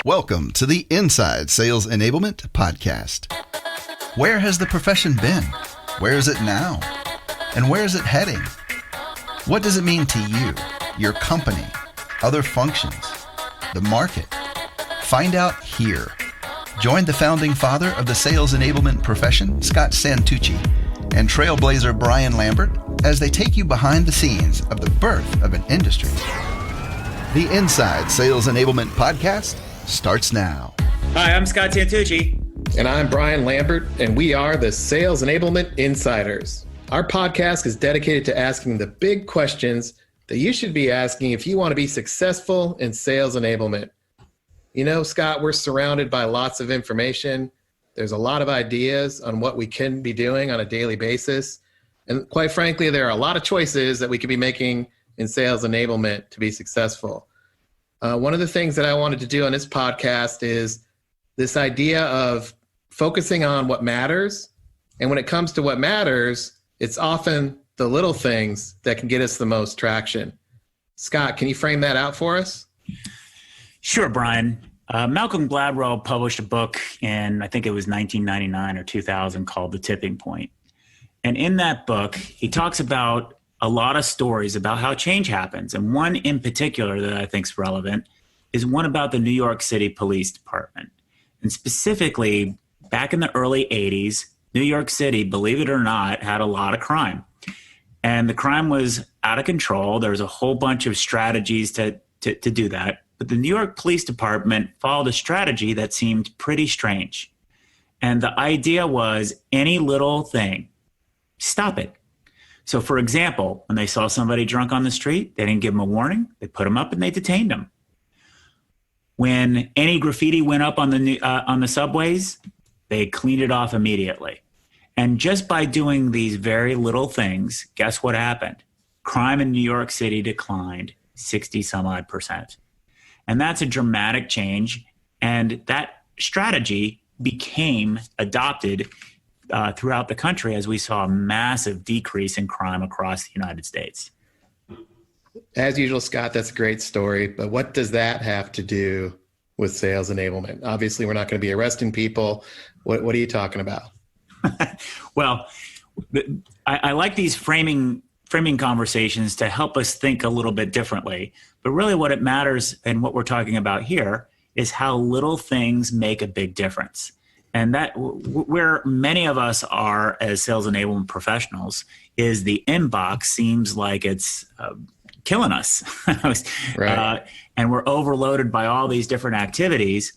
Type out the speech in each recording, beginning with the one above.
Welcome to the Inside Sales Enablement Podcast. Where has the profession been? Where is it now? And where is it heading? What does it mean to you, your company, other functions, the market? Find out here. Join the founding father of the sales enablement profession, Scott Santucci, and trailblazer Brian Lambert as they take you behind the scenes of the birth of an industry. The Inside Sales Enablement Podcast starts now. Hi, I'm Scott Santucci. And I'm Brian Lambert, and we are the Sales Enablement Insiders. Our podcast is dedicated to asking the big questions that you should be asking if you want to be successful in sales enablement. You know, Scott, we're surrounded by lots of information. There's a lot of ideas on what we can be doing on a daily basis. And quite frankly, there are a lot of choices that we could be making in sales enablement to be successful. One of the things that I wanted to do on this podcast is this idea of focusing on what matters. And when it comes to what matters, it's often the little things that can get us the most traction. Scott, can you frame that out for us? Sure, Brian. Malcolm Gladwell published a book in, I think it was 1999 or 2000, called The Tipping Point. And in that book, he talks about a lot of stories about how change happens. And one in particular that I think is relevant is one about the New York City Police Department. And specifically, back in the early 80s, New York City, believe it or not, had a lot of crime. And the crime was out of control. There was a whole bunch of strategies to do that. But the New York Police Department followed a strategy that seemed pretty strange. And the idea was any little thing, stop it. So for example, when they saw somebody drunk on the street, they didn't give them a warning. They put them up and they detained them. When any graffiti went up on the subways, they cleaned it off immediately. And just by doing these very little things, guess what happened? Crime in New York City declined 60 some odd %. And that's a dramatic change. And that strategy became adopted throughout the country as we saw a massive decrease in crime across the United States. As usual, Scott, that's a great story. But what does that have to do with sales enablement? Obviously, we're not going to be arresting people. What are you talking about? Well, I like these framing conversations to help us think a little bit differently. But really what it matters and what we're talking about here is how little things make a big difference. And that where many of us are as sales enablement professionals is the inbox seems like it's killing us. Right. And we're overloaded by all these different activities.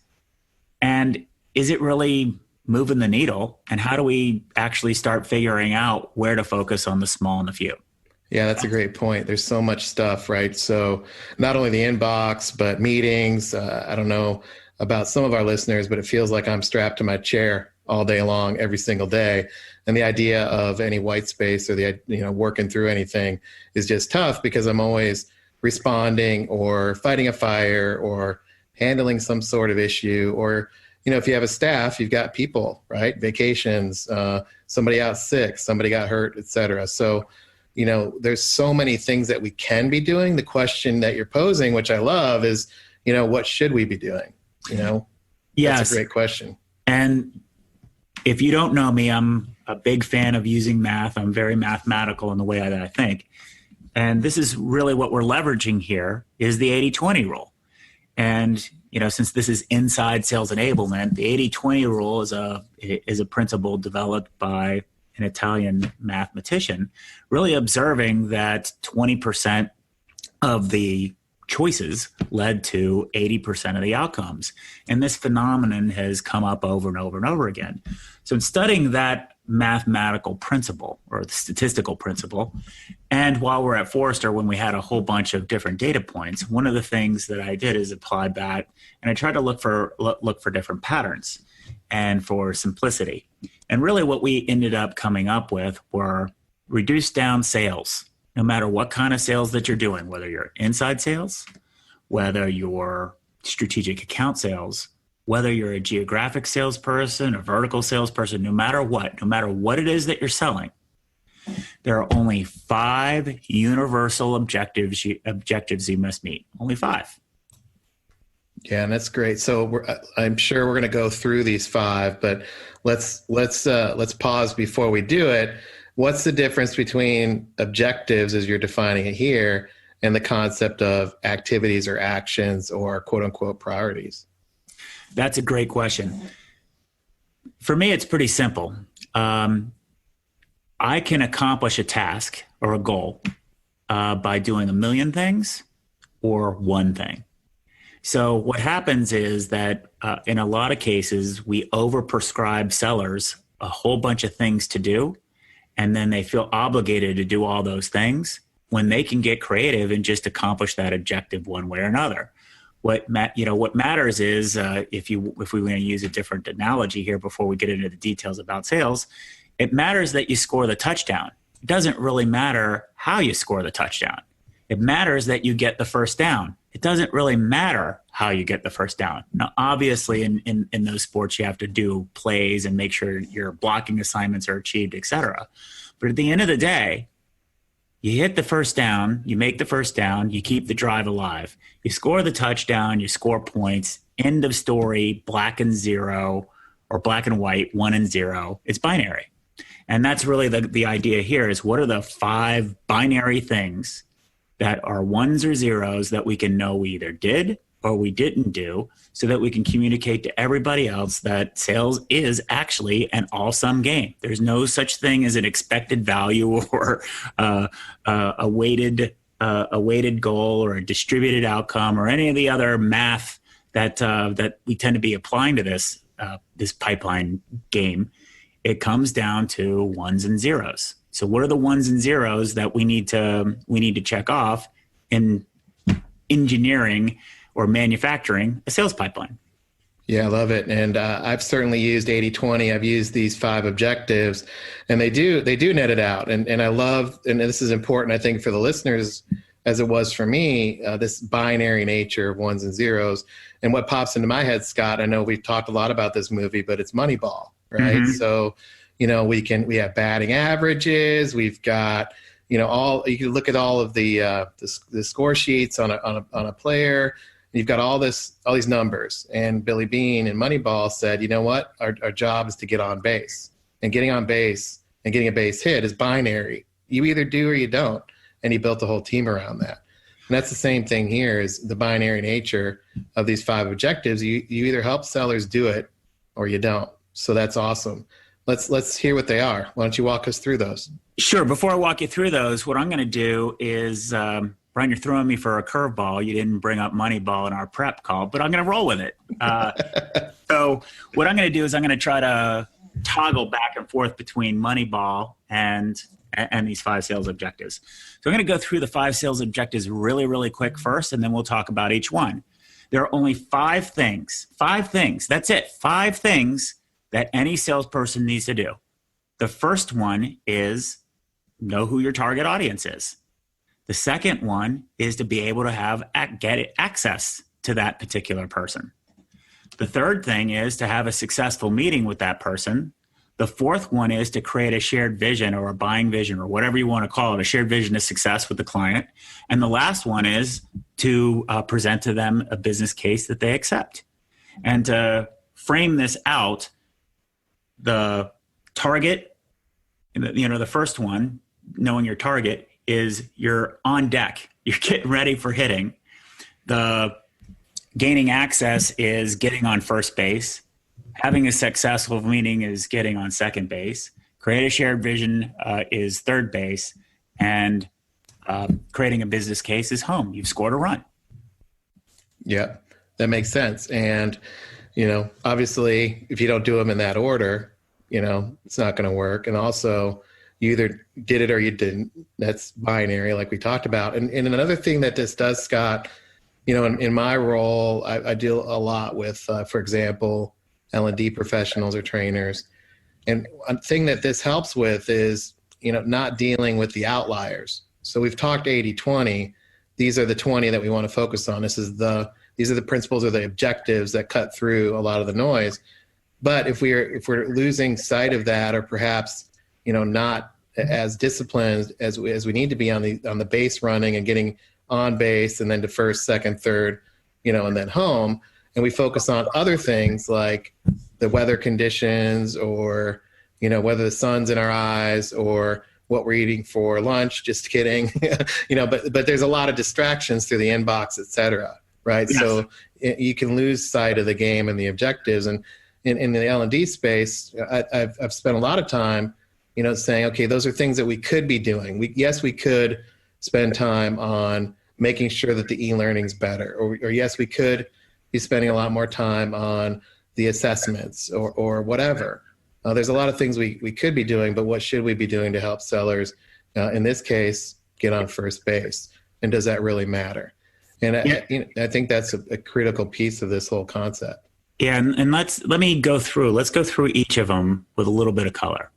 And is it really moving the needle? And how do we actually start figuring out where to focus on the small and the few? Yeah, that's a great point. There's so much stuff, right? So not only the inbox, but meetings. I don't know about some of our listeners, but it feels like I'm strapped to my chair all day long, every single day. And the idea of any white space or working through anything is just tough because I'm always responding or fighting a fire or handling some sort of issue. Or, if you have a staff, you've got people, right? Vacations, somebody out sick, somebody got hurt, et cetera. So, there's so many things that we can be doing. The question that you're posing, which I love, is, what should we be doing? Yes. That's a great question. And if you don't know me, I'm a big fan of using math. I'm very mathematical in the way that I think. And this is really what we're leveraging here is the 80-20 rule. And, since this is inside sales enablement, the 80-20 rule is a principle developed by an Italian mathematician, really observing that 20% of the choices led to 80% of the outcomes. And this phenomenon has come up over and over and over again. So in studying that mathematical principle or the statistical principle, and while we're at Forrester, when we had a whole bunch of different data points, one of the things that I did is applied that, and I tried to look for different patterns and for simplicity. And really what we ended up coming up with were reduced down sales. No matter what kind of sales that you're doing, whether you're inside sales, whether you're strategic account sales, whether you're a geographic salesperson, a vertical salesperson, no matter what it is that you're selling, there are only 5 universal objectives you must meet. Only 5. Yeah, and that's great. So I'm sure we're going to go through these 5, but let's pause before we do it. What's the difference between objectives, as you're defining it here, and the concept of activities or actions or quote unquote priorities? That's a great question. For me, it's pretty simple. I can accomplish a task or a goal by doing a million things or one thing. So what happens is that in a lot of cases, we overprescribe sellers a whole bunch of things to do, and then they feel obligated to do all those things when they can get creative and just accomplish that objective one way or another. What matters is if we want to use a different analogy here before we get into the details about sales, it matters that you score the touchdown. It doesn't really matter how you score the touchdown. It matters that you get the first down. It doesn't really matter how you get the first down. Now, obviously, in those sports, you have to do plays and make sure your blocking assignments are achieved, et cetera. But at the end of the day, you hit the first down, you make the first down, you keep the drive alive. You score the touchdown, you score points, end of story, black and zero, or black and white, 1 and 0. It's binary. And that's really the idea here is what are the 5 binary things that are 1s or 0s that we can know we either did or we didn't do so that we can communicate to everybody else that sales is actually an all-sum game. There's no such thing as an expected value or a weighted goal or a distributed outcome or any of the other math that we tend to be applying to this pipeline game. It comes down to 1s and 0s. So what are the 1s and 0s that we need to check off in engineering or manufacturing a sales pipeline? Yeah, I love it. And I've certainly used 80-20. I've used these 5 objectives, and they do net it out. And I love, and this is important, I think, for the listeners, as it was for me, this binary nature of 1s and 0s. And what pops into my head, Scott, I know we've talked a lot about this movie, but it's Moneyball, right? Mm-hmm. So, we have batting averages. We've got, you can look at all of the score sheets on a player. You've got all these numbers. And Billy Beane in Moneyball said, you know what? Our job is to get on base. And getting on base and getting a base hit is binary. You either do or you don't. And he built the whole team around that. And that's the same thing here is the binary nature of these 5 objectives. You either help sellers do it or you don't. So that's awesome. Let's hear what they are. Why don't you walk us through those? Sure. Before I walk you through those, what I'm going to do is, Brian, you're throwing me for a curveball. You didn't bring up Moneyball in our prep call, but I'm going to roll with it. So what I'm going to do is I'm going to try to toggle back and forth between Moneyball and these 5 sales objectives. So I'm going to go through the 5 sales objectives really, really quick first, and then we'll talk about each one. There are only 5 things. 5 things. That's it. 5 things that any salesperson needs to do. The first one is know who your target audience is. The second one is to be able to get access to that particular person. The third thing is to have a successful meeting with that person. The fourth one is to create a shared vision or a buying vision or whatever you want to call it, a shared vision of success with the client. And the last one is to present to them a business case that they accept. And to frame this out, the target, the first one, knowing your target, is you're on deck. You're getting ready for hitting. The gaining access is getting on first base. Having a successful meeting is getting on second base. Create a shared vision is third base. And creating a business case is home. You've scored a run. Yeah, that makes sense. And, obviously, if you don't do them in that order, it's not going to work. And also, you either did it or you didn't. That's binary, like we talked about. And another thing that this does, Scott, in my role, I deal a lot with, for example, L&D professionals or trainers. And one thing that this helps with is, not dealing with the outliers. So we've talked 80-20. These are the 20 that we want to focus on. These are the principles or the objectives that cut through a lot of the noise. But if we're losing sight of that, or perhaps, not as disciplined as we need to be on the base running and getting on base and then to first, second, third, and then home, and we focus on other things like the weather conditions, or whether the sun's in our eyes, or what we're eating for lunch. Just kidding. But there's a lot of distractions through the inbox, et cetera, right? Yes. So you can lose sight of the game and the objectives. And in the L&D space, I've spent a lot of time saying, okay, those are things that we could be doing. We could spend time on making sure that the e-learning's better, or yes, we could be spending a lot more time on the assessments or whatever. There's a lot of things we could be doing, but what should we be doing to help sellers, in this case, get on first base? And does that really matter? And I think that's a critical piece of this whole concept. Yeah, and let's go through each of them with a little bit of color.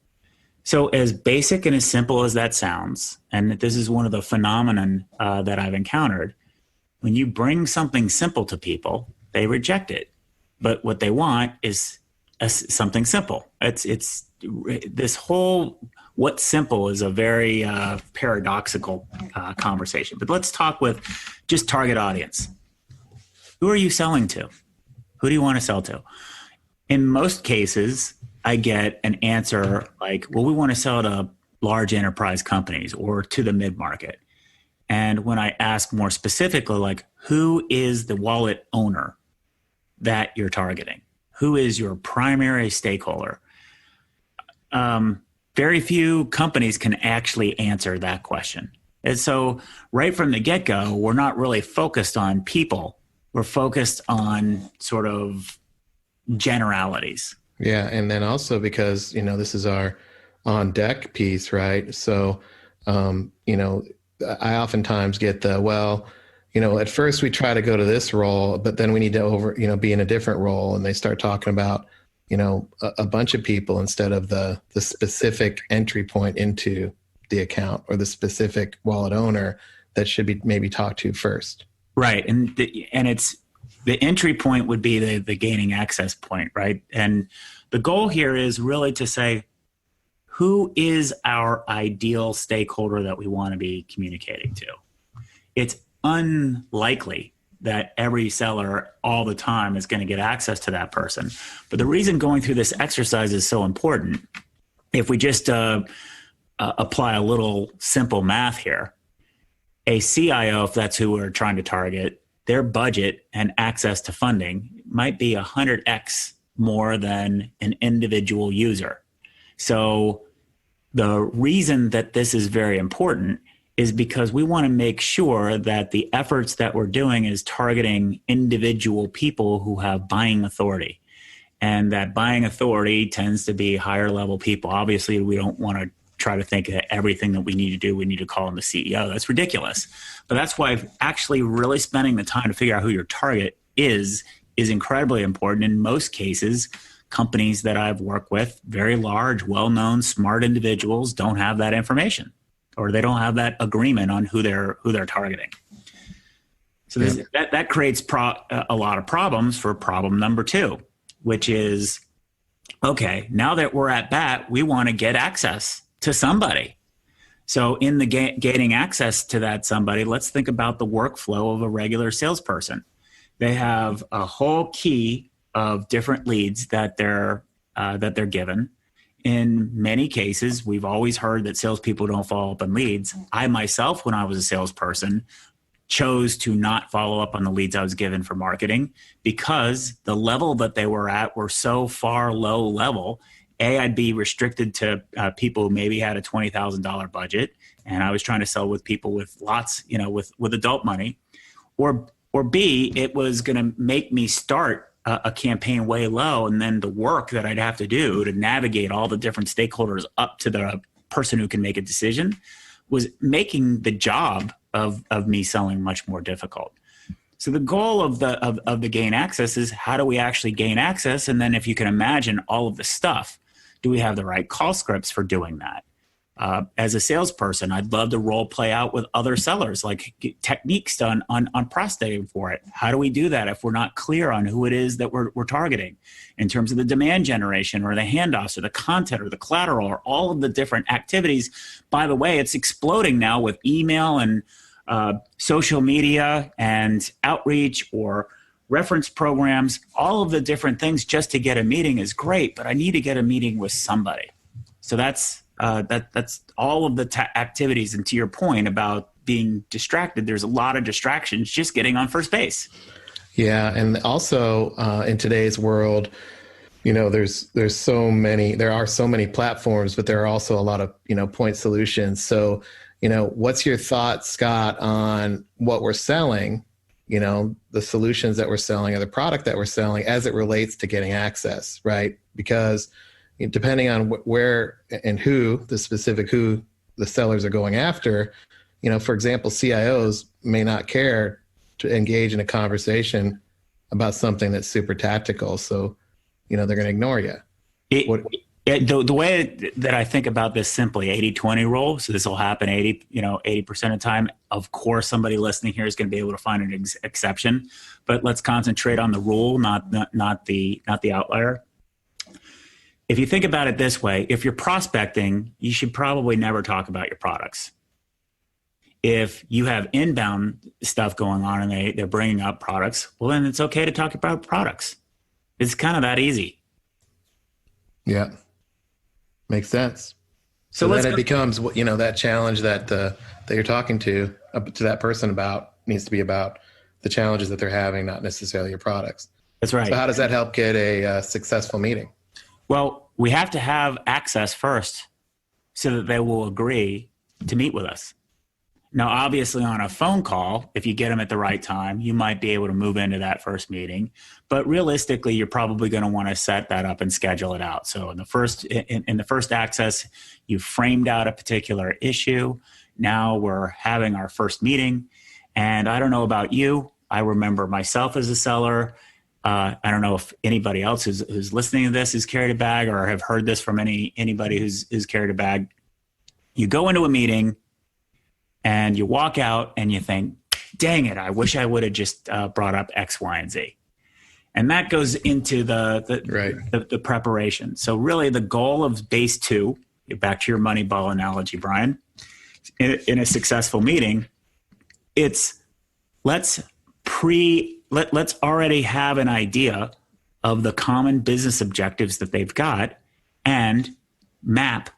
So as basic and as simple as that sounds, and this is one of the phenomenon that I've encountered, when you bring something simple to people, they reject it. But what they want is something simple. It's this whole what's simple is a very paradoxical conversation. But let's talk with just target audience. Who are you selling to? Who do you want to sell to? In most cases, I get an answer like, well, we want to sell to large enterprise companies or to the mid-market. And when I ask more specifically, like, who is the wallet owner that you're targeting? Who is your primary stakeholder? Very few companies can actually answer that question. And so right from the get-go, we're not really focused on people. We're focused on sort of generalities. Yeah. And then also because, this is our on deck piece, right? So, I oftentimes get at first we try to go to this role, but then we need to be in a different role. And they start talking about, a bunch of people instead of the specific entry point into the account or the specific wallet owner that should be maybe talked to first. Right. And it's the entry point would be the gaining access point, right? And the goal here is really to say, who is our ideal stakeholder that we want to be communicating to? It's unlikely that every seller all the time is going to get access to that person. But the reason going through this exercise is so important, if we just apply a little simple math here, a CIO, if that's who we're trying to target, their budget and access to funding might be 100x more than an individual user. So the reason that this is very important is because we want to make sure that the efforts that we're doing is targeting individual people who have buying authority. And that buying authority tends to be higher level people. Obviously, we don't want to try to think that everything that we need to do, we need to call in the CEO. That's ridiculous. But that's why actually really spending the time to figure out who your target is incredibly important. In most cases, companies that I've worked with, very large, well-known, smart individuals don't have that information, or they don't have that agreement on who they're targeting. So that creates a lot of problems for problem number 2, which is, okay, now that we're at bat, we want to get access to somebody. So in the gaining access to that somebody, let's think about the workflow of a regular salesperson. They have a whole key of different leads that they're given. In many cases, we've always heard that salespeople don't follow up on leads. I myself, when I was a salesperson, chose to not follow up on the leads I was given for marketing because the level that they were at were so far low level. I'd be restricted to people who maybe had a $20,000 budget, and I was trying to sell with people with lots, with adult money, or B, it was going to make me start a campaign way low, and then the work that I'd have to do to navigate all the different stakeholders up to the person who can make a decision was making the job of me selling much more difficult. So the goal of the gain access is, how do we actually gain access? And then if you can imagine all of the stuff, do we have the right call scripts for doing that? As a salesperson, I'd love to role play out with other sellers, like techniques done on prospecting for it. How do we do that if we're not clear on who it is that we're targeting in terms of the demand generation or the handoffs or the content or the collateral or all of the different activities? By the way, it's exploding now with email and social media and outreach or reference programs, all of the different things just to get a meeting is great, but I need to get a meeting with somebody. So that's all of the activities. And to your point about being distracted, there's a lot of distractions just getting on first base. Yeah, and also in today's world, there are so many platforms, but there are also a lot of point solutions. So what's your thought, Scott, on what we're selling? The solutions that we're selling or the product that we're selling as it relates to getting access, right? Because depending on where and who the sellers are going after, for example, CIOs may not care to engage in a conversation about something that's super tactical. So, they're going to ignore you. The way that I think about this simply 80-20 rule. So this will happen 80% of the time. Of course, somebody listening here is going to be able to find an exception, but let's concentrate on the rule, not the outlier. If you think about it this way, if you're prospecting, you should probably never talk about your products. If you have inbound stuff going on and they're bringing up products, well, then it's okay to talk about products. It's kind of that easy. Yeah, makes sense. So then it becomes, that challenge that you're talking to that person about needs to be about the challenges that they're having, not necessarily your products. That's right. So how does that help get a successful meeting? Well, we have to have access first so that they will agree to meet with us. Now, obviously on a phone call, if you get them at the right time, you might be able to move into that first meeting. But realistically, you're probably going to want to set that up and schedule it out. So in the first access, you framed out a particular issue. Now we're having our first meeting. And I don't know about you. I remember myself as a seller. I don't know if anybody else who's listening to this has carried a bag or have heard this from anybody who's carried a bag. You go into a meeting and you walk out and you think, dang it, I wish I would have just brought up X, Y, and Z. And that goes into the preparation. So really the goal of base 2, back to your Moneyball analogy, Brian, in a successful meeting, it's let's already have an idea of the common business objectives that they've got and map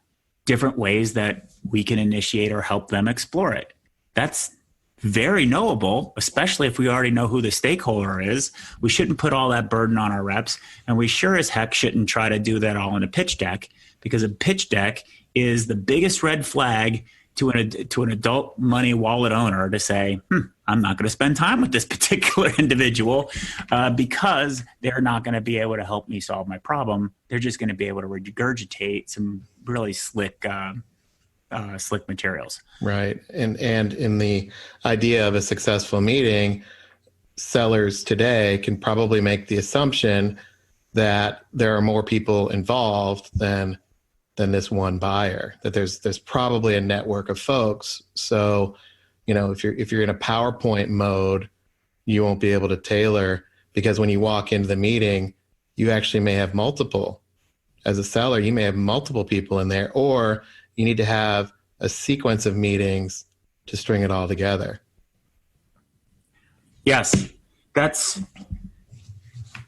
different ways that we can initiate or help them explore it. That's very knowable, especially if we already know who the stakeholder is. We shouldn't put all that burden on our reps, and we sure as heck shouldn't try to do that all in a pitch deck, because a pitch deck is the biggest red flag to an adult money wallet owner to say, I'm not going to spend time with this particular individual because they're not going to be able to help me solve my problem. They're just going to be able to regurgitate some really slick materials. Right. And in the idea of a successful meeting, sellers today can probably make the assumption that there are more people involved than this one buyer, that there's probably a network of folks. So, if you're in a PowerPoint mode, you won't be able to tailor, because when you walk into the meeting, you actually may have multiple. As a seller, you may have multiple people in there, or you need to have a sequence of meetings to string it all together. Yes, that's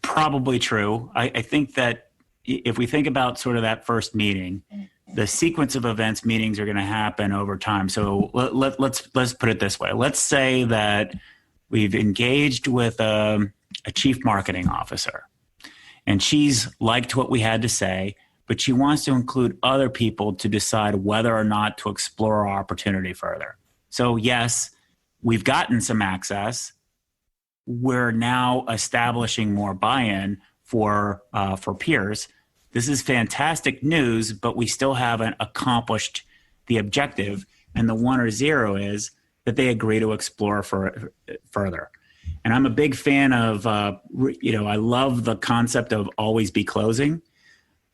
probably true. I think that if we think about sort of that first meeting, the sequence of events, meetings are going to happen over time. So let's put it this way. Let's say that we've engaged with a chief marketing officer, and she's liked what we had to say, but she wants to include other people to decide whether or not to explore our opportunity further. So yes, we've gotten some access. We're now establishing more buy-in for peers. This is fantastic news, but we still haven't accomplished the objective. And the 1 or 0 is that they agree to explore further. And I'm a big fan of, I love the concept of always be closing,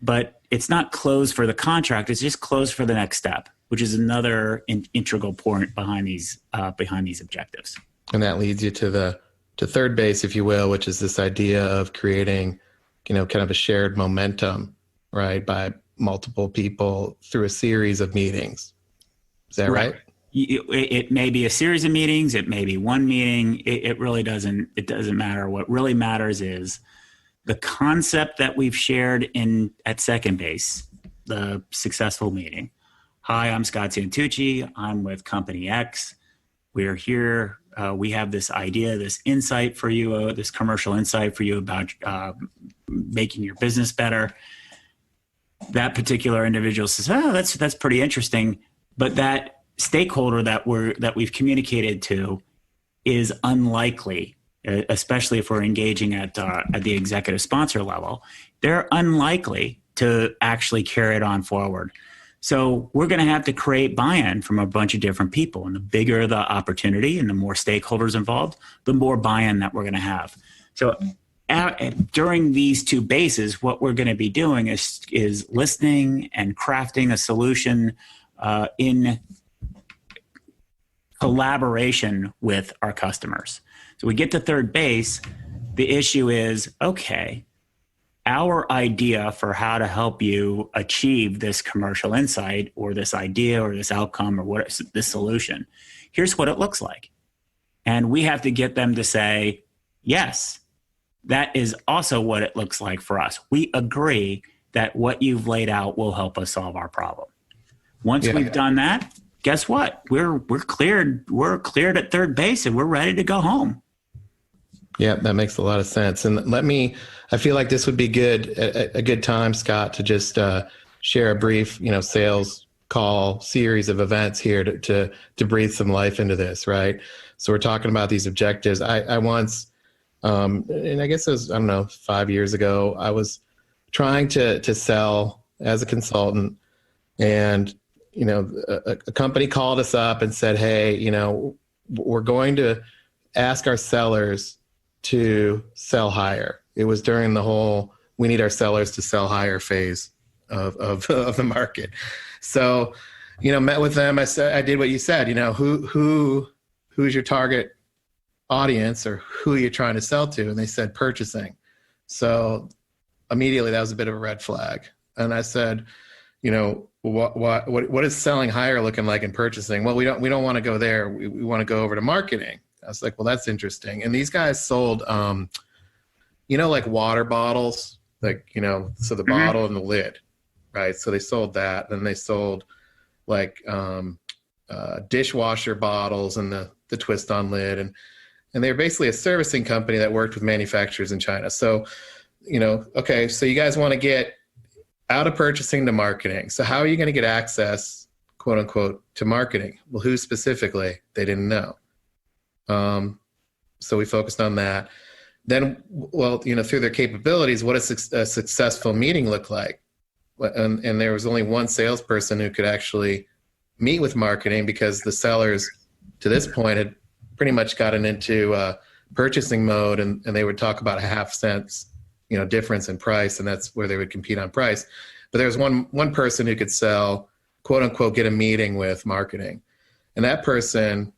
but it's not close for the contract. It's just close for the next step, which is another integral point behind these objectives. And that leads you to third base, if you will, which is this idea of creating, kind of a shared momentum, right, by multiple people through a series of meetings. Is that right? it may be a series of meetings. It may be one meeting. It really doesn't matter. What really matters is the concept that we've shared at second base, the successful meeting. Hi, I'm Scott Santucci. I'm with Company X. We're here. We have this idea, this insight for you, this commercial insight for you about making your business better. That particular individual says, "Oh, that's pretty interesting," but that stakeholder that we've communicated to is unlikely, especially if we're engaging at the executive sponsor level. They're unlikely to actually carry it on forward. So we're going to have to create buy-in from a bunch of different people. And the bigger the opportunity and the more stakeholders involved, the more buy-in that we're going to have. So during these two bases, what we're going to be doing is listening and crafting a solution in collaboration with our customers. So we get to third base. The issue is, okay, our idea for how to help you achieve this commercial insight or this idea or this outcome or this solution, here's what it looks like. And we have to get them to say, yes, that is also what it looks like for us. We agree that what you've laid out will help us solve our problem. Once we've done that, guess what? We're cleared. We're cleared at third base and we're ready to go home. Yeah, that makes a lot of sense. And I feel like this would be a good time, Scott, to just share a brief, sales call series of events here to breathe some life into this, right? So we're talking about these objectives. I once, and I guess it was, 5 years ago, I was trying to sell as a consultant, and, a company called us up and said, hey, we're going to ask our sellers to sell higher. It was during the whole we need our sellers to sell higher phase of the market. So, met with them. I did what you said. Who's your target audience, or who are you trying to sell to? And they said purchasing. So immediately that was a bit of a red flag. And I said, what is selling higher looking like in purchasing? Well, we don't want to go there. We want to go over to marketing. I was like, well, that's interesting. And these guys sold, like water bottles, so the bottle and the lid, right? So they sold that. Then they sold like dishwasher bottles and the twist on lid. And they're basically a servicing company that worked with manufacturers in China. So, okay, so you guys want to get out of purchasing to marketing. So how are you going to get access, quote unquote, to marketing? Well, who specifically? They didn't know. So we focused on that. Then, through their capabilities, what does a successful meeting look like? And there was only one salesperson who could actually meet with marketing, because the sellers to this point had pretty much gotten into purchasing mode, and they would talk about a half cents, difference in price, and that's where they would compete on price. But there was one person who could sell, quote unquote, get a meeting with marketing, and that person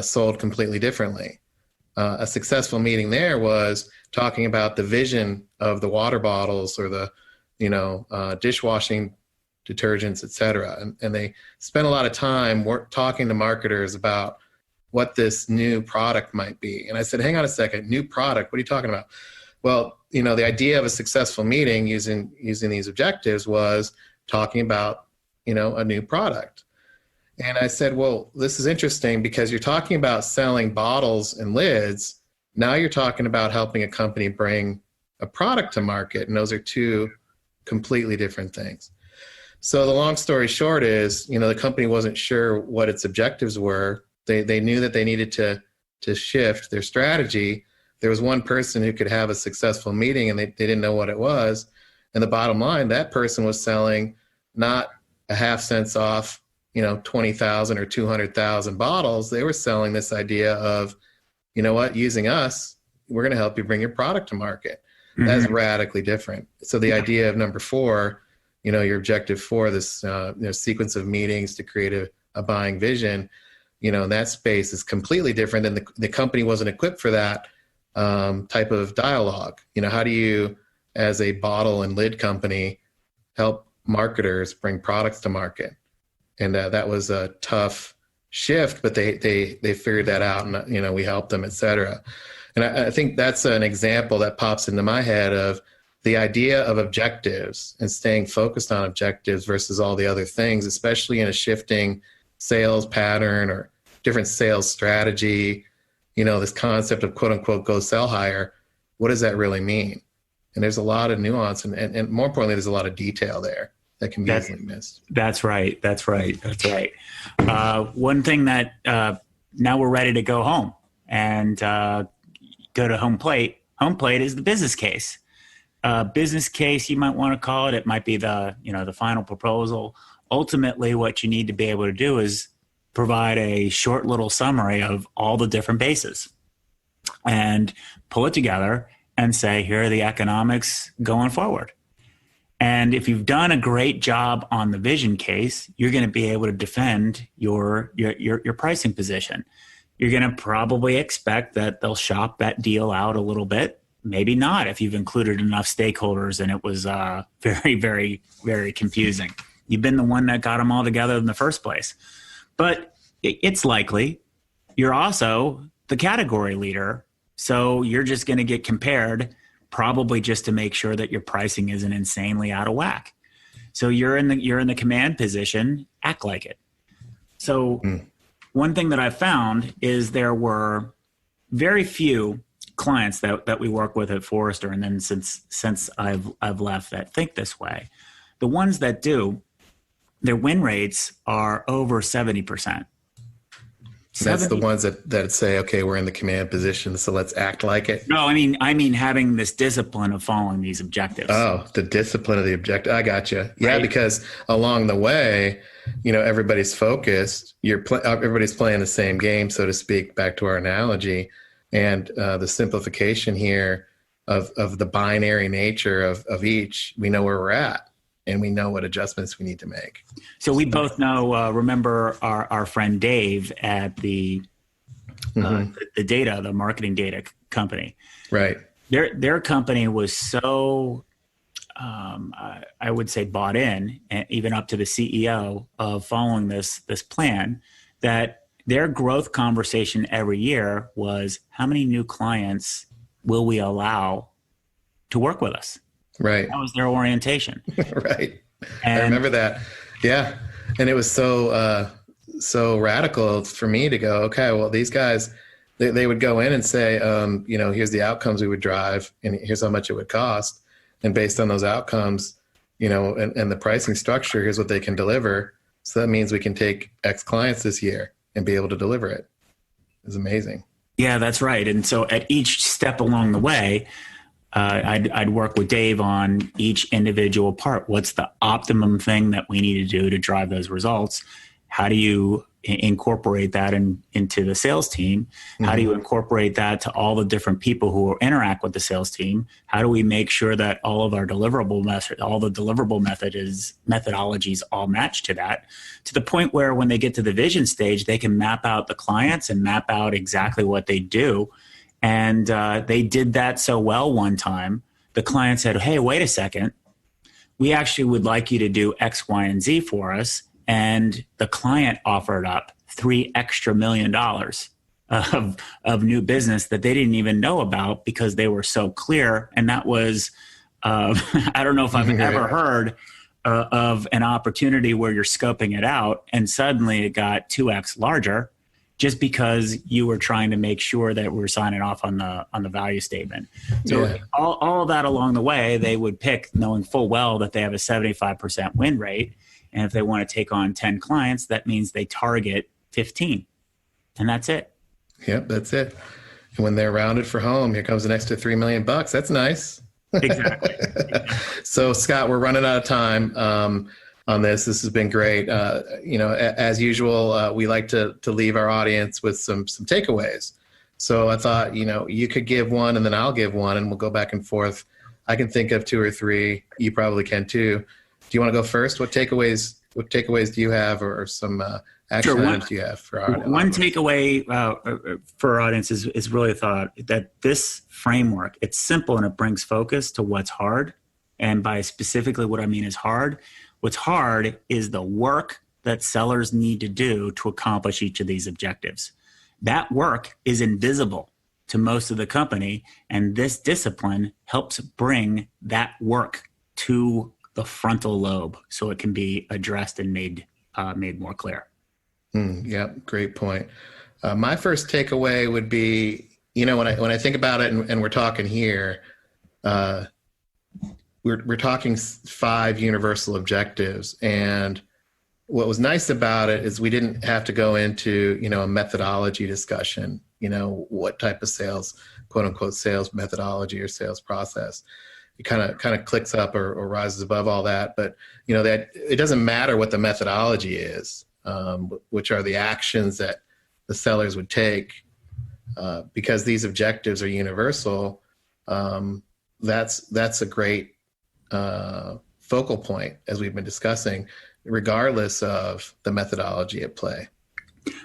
sold completely differently. A successful meeting there was talking about the vision of the water bottles or the, dishwashing detergents, et cetera. And they spent a lot of time talking to marketers about what this new product might be. And I said, hang on a second, new product, what are you talking about? Well, the idea of a successful meeting using these objectives was talking about, a new product. And I said, well, this is interesting, because you're talking about selling bottles and lids. Now you're talking about helping a company bring a product to market. And those are two completely different things. So the long story short is, the company wasn't sure what its objectives were. They knew that they needed to shift their strategy. There was one person who could have a successful meeting, and they didn't know what it was. And the bottom line, that person was selling not a half cents off, 20,000 or 200,000 bottles. They were selling this idea of, using us, we're going to help you bring your product to market. Mm-hmm. That's radically different. So the idea of number 4, your objective 4, this sequence of meetings to create a buying vision, in that space is completely different. And the company wasn't equipped for that type of dialogue. How do you, as a bottle and lid company, help marketers bring products to market? And that was a tough shift, but they figured that out, and we helped them, et cetera. And I think that's an example that pops into my head of the idea of objectives and staying focused on objectives versus all the other things, especially in a shifting sales pattern or different sales strategy. This concept of quote unquote go sell higher. What does that really mean? And there's a lot of nuance and more importantly, there's a lot of detail there that can be easily missed. That's right. One thing that now we're ready to go home and go to home plate. Home plate is the business case. Business case, you might want to call it. It might be the final proposal. Ultimately, what you need to be able to do is provide a short little summary of all the different bases and pull it together and say, here are the economics going forward. And if you've done a great job on the vision case, you're going to be able to defend your pricing position. You're going to probably expect that they'll shop that deal out a little bit. Maybe not if you've included enough stakeholders and it was very, very, very confusing. You've been the one that got them all together in the first place. But it's likely you're also the category leader. So you're just going to get compared probably just to make sure that your pricing isn't insanely out of whack. So you're in the command position, act like it. So one thing that I found is there were very few clients that we work with at Forrester, and then since I've left, that think this way. The ones that do, their win rates are over 70%. That's the ones that say, okay, we're in the command position, so let's act like it. No, I mean having this discipline of following these objectives. Oh, the discipline of the objective. I got you. Yeah, Right. because along the way, everybody's focused. Everybody's playing the same game, so to speak. Back to our analogy, and the simplification here of the binary nature of each. We know where we're at, and we know what adjustments we need to make. So we both know, remember our friend Dave at the marketing data company. Right. Their company was so, I would say, bought in, and even up to the CEO of following this plan, that their growth conversation every year was, how many new clients will we allow to work with us? Right. That was their orientation. Right. And I remember that. Yeah. And it was so radical for me to go, okay, well, these guys, they would go in and say, here's the outcomes we would drive and here's how much it would cost. And based on those outcomes, and the pricing structure, here's what they can deliver. So that means we can take X clients this year and be able to deliver it. It's amazing. Yeah, that's right. And so at each step along the way, I'd work with Dave on each individual part. What's the optimum thing that we need to do to drive those results? How do you incorporate that into the sales team? How do you incorporate that to all the different people who interact with the sales team? How do we make sure that all of our deliverable methodologies all match to that, to the point where when they get to the vision stage, they can map out the clients and map out exactly what they do. And they did that so well one time, the client said, hey, wait a second. We actually would like you to do X, Y, and Z for us. And the client offered up $3 extra million of new business that they didn't even know about because they were so clear. And that was, I don't know if I've ever heard of an opportunity where you're scoping it out and suddenly it got 2X larger, just because you were trying to make sure that we're signing off on the value statement. So all of that along the way, they would pick knowing full well that they have a 75% win rate. And if they want to take on 10 clients, that means they target 15. And that's it. Yep, that's it. And when they're rounded for home, here comes an extra $3 million. That's nice. Exactly. So Scott, we're running out of time on this. This has been great. As usual, we like to leave our audience with some takeaways. So I thought, you could give one and then I'll give one and we'll go back and forth. I can think of 2 or 3. You probably can too. Do you want to go first? What takeaways do you have, or some action items do you have for our audience? One takeaway for our audience is really thought that this framework, it's simple and it brings focus to what's hard. And by specifically what I mean is hard, what's hard is the work that sellers need to do to accomplish each of these objectives. That work is invisible to most of the company, and this discipline helps bring that work to the frontal lobe so it can be addressed and made more clear. Yep, great point. My first takeaway would be, when I think about it, and we're talking here, we're talking 5 universal objectives, and what was nice about it is we didn't have to go into a methodology discussion. What type of sales, quote unquote, sales methodology or sales process. It kind of clicks up or rises above all that, but that it doesn't matter what the methodology is, which are the actions that the sellers would take, because these objectives are universal. That's a great focal point, as we've been discussing, regardless of the methodology at play.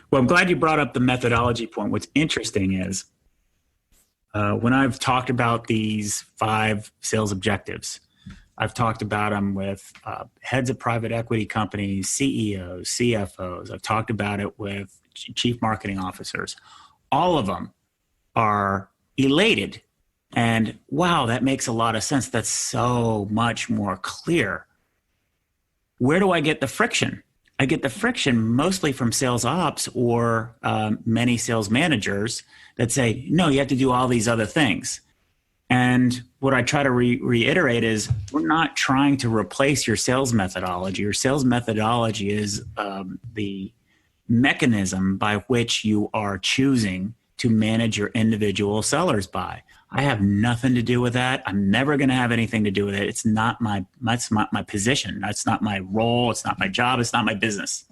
Well, I'm glad you brought up the methodology point. What's interesting is when I've talked about these 5 sales objectives, I've talked about them with heads of private equity companies, CEOs, CFOs. I've talked about it with chief marketing officers. All of them are elated. And wow, that makes a lot of sense. That's so much more clear. Where do I get the friction? I get the friction mostly from sales ops or many sales managers that say, no, you have to do all these other things. And what I try to reiterate is we're not trying to replace your sales methodology. Your sales methodology is the mechanism by which you are choosing to manage your individual sellers by. I have nothing to do with that. I'm never going to have anything to do with it. It's not my position. That's not my role. It's not my job. It's not my business.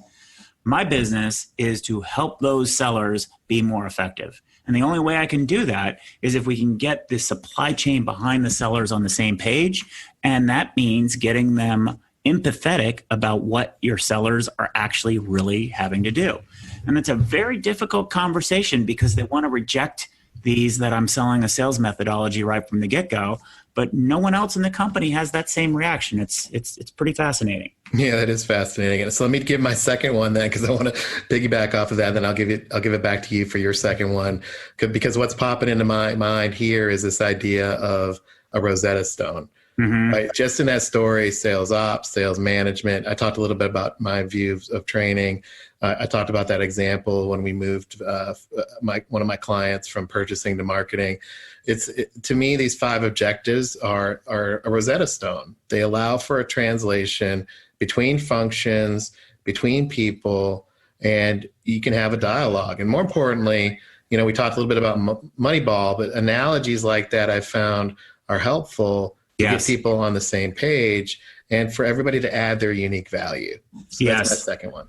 My business is to help those sellers be more effective. And the only way I can do that is if we can get the supply chain behind the sellers on the same page. And that means getting them empathetic about what your sellers are actually really having to do. And it's a very difficult conversation because they want to reject these that I'm selling a sales methodology right from the get-go, but no one else in the company has that same reaction. It's pretty fascinating. Yeah, that is fascinating. So let me give my second one then, because I want to piggyback off of that. Then I'll give it back to you for your second one, because what's popping into my mind here is this idea of a Rosetta Stone. Mm-hmm. Right? Just in that story, sales ops, sales management. I talked a little bit about my views of training. I talked about that example when we moved one of my clients from purchasing to marketing. To me, these 5 objectives are a Rosetta Stone. They allow for a translation between functions, between people, and you can have a dialogue. And more importantly, we talked a little bit about Moneyball, but analogies like that I found are helpful to get people on the same page and for everybody to add their unique value. So that's my second one.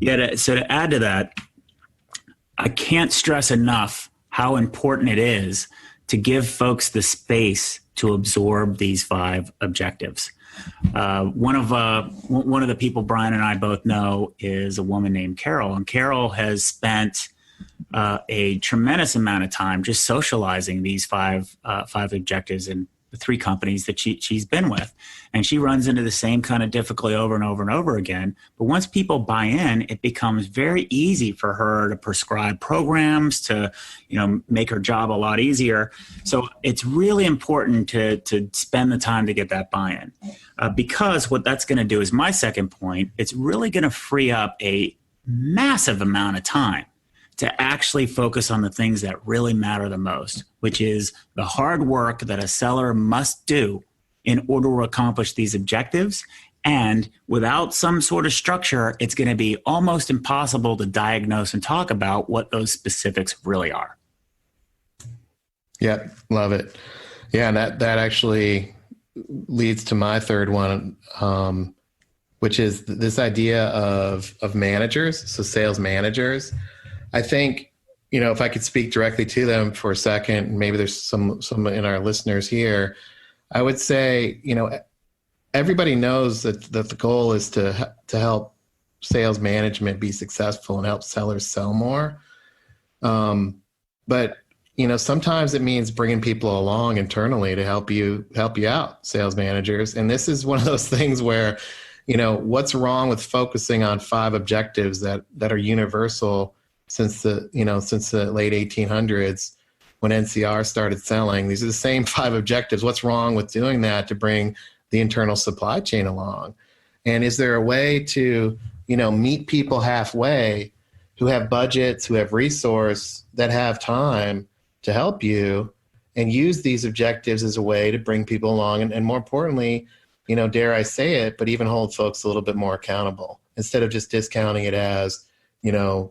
Yeah. So to add to that, I can't stress enough how important it is to give folks the space to absorb these 5 objectives. One of the people Brian and I both know is a woman named Carol, and Carol has spent a tremendous amount of time just socializing these 5 objectives in the 3 companies that she's been with. And she runs into the same kind of difficulty over and over and over again. But once people buy in, it becomes very easy for her to prescribe programs to, make her job a lot easier. So it's really important to spend the time to get that buy-in. Because what that's going to do is my second point, it's really going to free up a massive amount of time to actually focus on the things that really matter the most, which is the hard work that a seller must do in order to accomplish these objectives. And without some sort of structure, it's going to be almost impossible to diagnose and talk about what those specifics really are. Yeah, love it. Yeah, and that actually leads to my third one, which is this idea of managers, so sales managers. I think, if I could speak directly to them for a second, maybe there's some in our listeners here, I would say, everybody knows that the goal is to help sales management be successful and help sellers sell more. But, sometimes it means bringing people along internally to help you out, sales managers. And this is one of those things where, what's wrong with focusing on 5 objectives that are universal since the late 1800s when NCR started selling. These are the same 5 objectives. What's wrong with doing that to bring the internal supply chain along? And is there a way to, meet people halfway who have budgets, who have resource, that have time to help you, and use these objectives as a way to bring people along and more importantly, dare I say it, but even hold folks a little bit more accountable instead of just discounting it as, and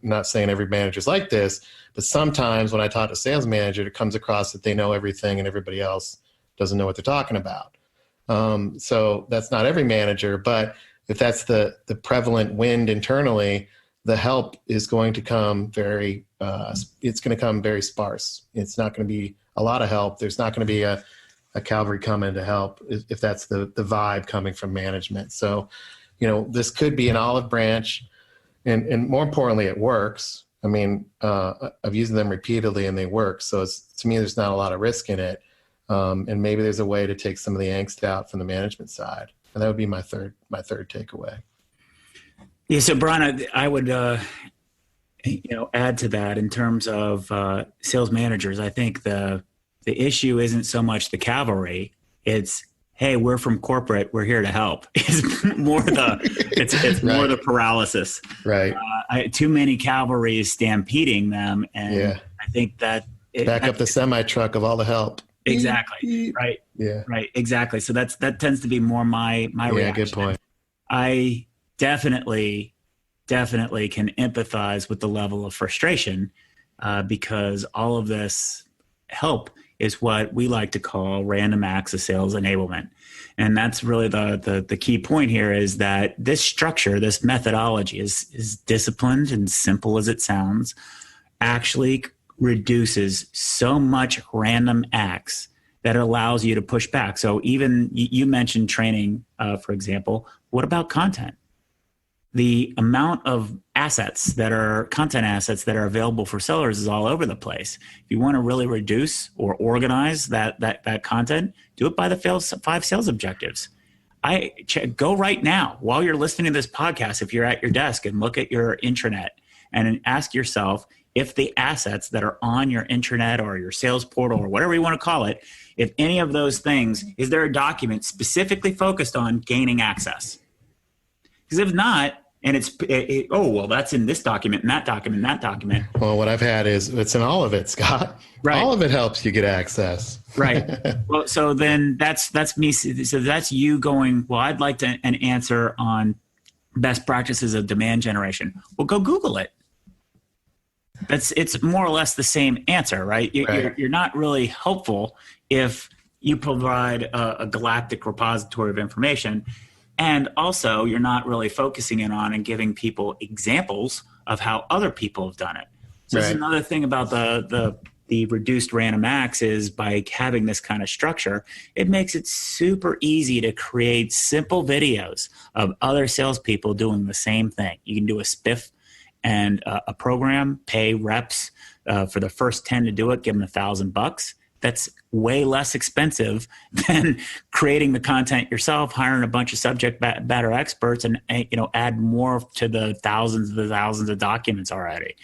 not saying every manager's like this, but sometimes when I talk to a sales manager, it comes across that they know everything and everybody else doesn't know what they're talking about. So that's not every manager, but if that's the prevalent wind internally, the help is going to come very sparse. It's not going to be a lot of help. There's not going to be a cavalry coming to help if that's the vibe coming from management. So, this could be an olive branch, and more importantly, it works. I mean, I've used them repeatedly and they work. So to me, there's not a lot of risk in it. And maybe there's a way to take some of the angst out from the management side. And that would be my third takeaway. Yeah. So Brian, I would, add to that in terms of sales managers. I think the issue isn't so much the cavalry. It's, hey, we're from corporate, we're here to help. It's more it's more the paralysis. Right. Too many cavalries stampeding them, and I think that back up the semi truck of all the help. Exactly. Right. Yeah. Right. Exactly. So that tends to be more my reaction. Good point. I definitely can empathize with the level of frustration because all of this help is what we like to call random acts of sales enablement. And that's really the key point here, is that this structure, this methodology is disciplined and simple as it sounds, actually reduces so much random acts that it allows you to push back. So even you mentioned training, for example. What about content? The amount of content assets that are available for sellers is all over the place. If you want to really reduce or organize that content, do it by the 5 sales objectives. Go right now while you're listening to this podcast, if you're at your desk, and look at your intranet and ask yourself if the assets that are on your intranet or your sales portal or whatever you want to call it, if any of those things, is there a document specifically focused on gaining access? Because if not, and that's in this document and that document and that document. Well, what I've had is it's in all of it, Scott. Right. All of it helps you get access. Right. Well, so then that's me. So that's you going, well, I'd like an answer on best practices of demand generation. Well, go Google it. It's more or less the same answer, right? You're not really helpful if you provide a galactic repository of information. And also, you're not really focusing in on and giving people examples of how other people have done it. So that's another thing about the reduced random acts, is by having this kind of structure, it makes it super easy to create simple videos of other salespeople doing the same thing. You can do a spiff and a program, pay reps for the first 10 to do it, give them $1,000. That's way less expensive than creating the content yourself, hiring a bunch of subject matter experts, and add more to the thousands of documents already.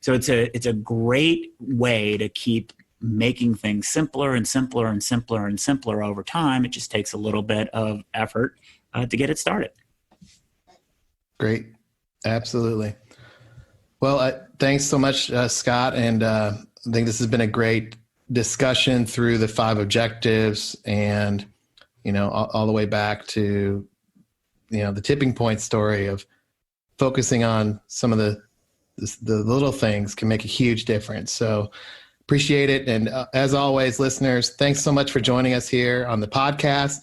So it's a great way to keep making things simpler and simpler and simpler and simpler over time. It just takes a little bit of effort to get it started. Great. Absolutely. Well, thanks so much, Scott. And I think this has been a great discussion through the 5 objectives, and all the way back to the tipping point story of focusing on some of the little things can make a huge difference. So appreciate it. And as always, listeners, thanks so much for joining us here on the podcast.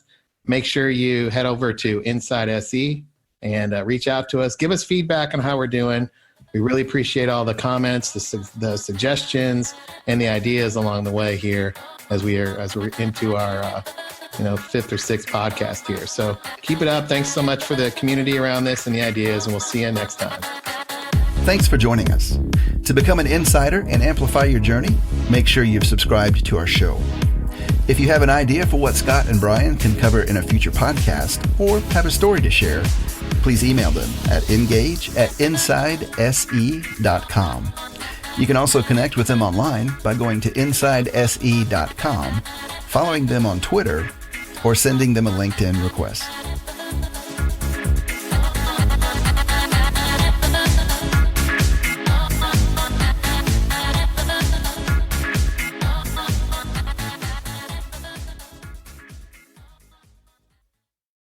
Make sure you head over to Inside SE and reach out to us. Give us feedback on how we're doing. We really appreciate all the comments, the suggestions, and the ideas along the way here as we're into our 5th or 6th podcast here. So keep it up. Thanks so much for the community around this and the ideas, and we'll see you next time. Thanks for joining us. To become an insider and amplify your journey, make sure you've subscribed to our show. If you have an idea for what Scott and Brian can cover in a future podcast or have a story to share, please email them at engage@insidese.com. You can also connect with them online by going to insidese.com, following them on Twitter, or sending them a LinkedIn request.